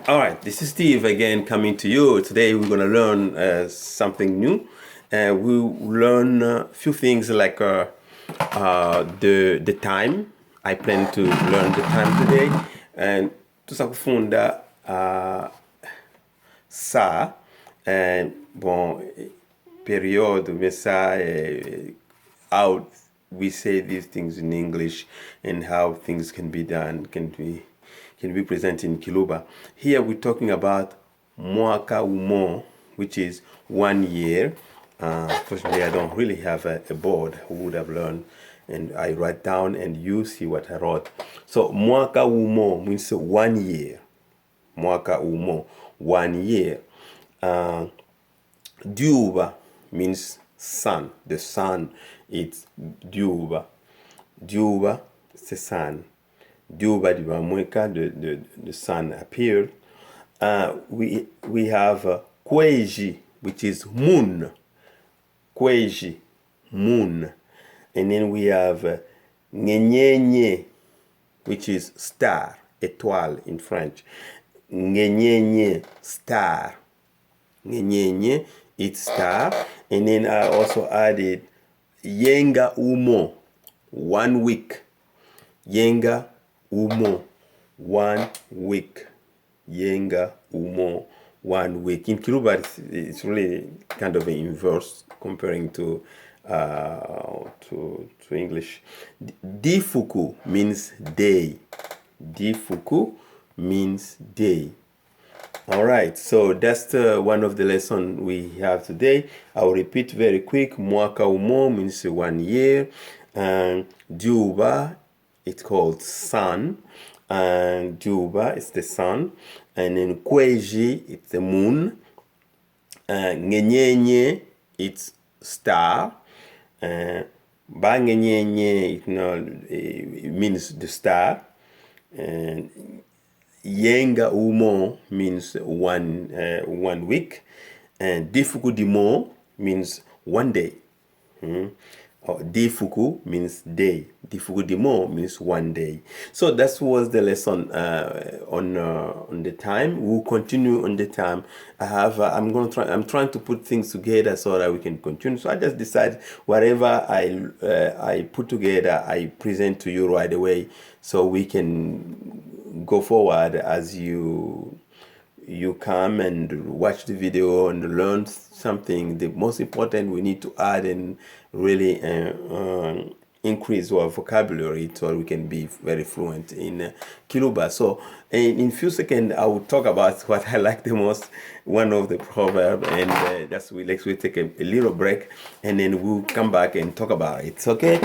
All right, this is Steve again coming to you. Today we're going to learn something new. We'll learn a few things like the time. I plan to learn the time today. And tout ça kufunda ça, bon, period, mais ça, how we say these things in English and how things can be done, can be presented in Kiluba. Here we're talking about Mwaka umo, which is 1 year. Fortunately, I don't really have a board. Who would have learned? And I write down and you see what I wrote. So Mwaka umo means 1 year. Mwaka umo, 1 year. Dyuba means sun. The sun, it's Dyuba. Dyuba, it's the sun. Dyuba di Mwaka, the sun appeared. We have Kweji, which is moon. Kweji, moon. And then we have Nyenyenye, which is star, étoile in French. Nyenyenye, star. Nyenyenye, it's star. And then I also added Yenga Umo, 1 week. Yenga Umo, 1 week. Yenga Umo, 1 week. In Kiluba, it's really kind of an inverse comparing to English. Difuku means day. Difuku means day. All right, so that's one of the lessons we have today. I'll repeat very quick. Mwaka umo means 1 year. Dyuba, it's called sun. And Dyuba is the sun. And then Kweji, it's the moon. Nyenyenye, it's star. Bangenyenye, it means the star. And Yenga umo means 1 week, and Difuku dimo means 1 day. Difuku means day. Difuku dimo means 1 day. So that was the lesson on the time. We'll continue on the time. I'm trying to put things together so that we can continue. So I just decided whatever I put together, I present to you right away, so we can go forward as you come and watch the video and learn something. The most important, we need to add and really increase our vocabulary so we can be very fluent in Kiluba. So in few seconds, I will talk about what I like the most, one of the proverbs, and we take a little break, and then we'll come back and talk about it. Okay?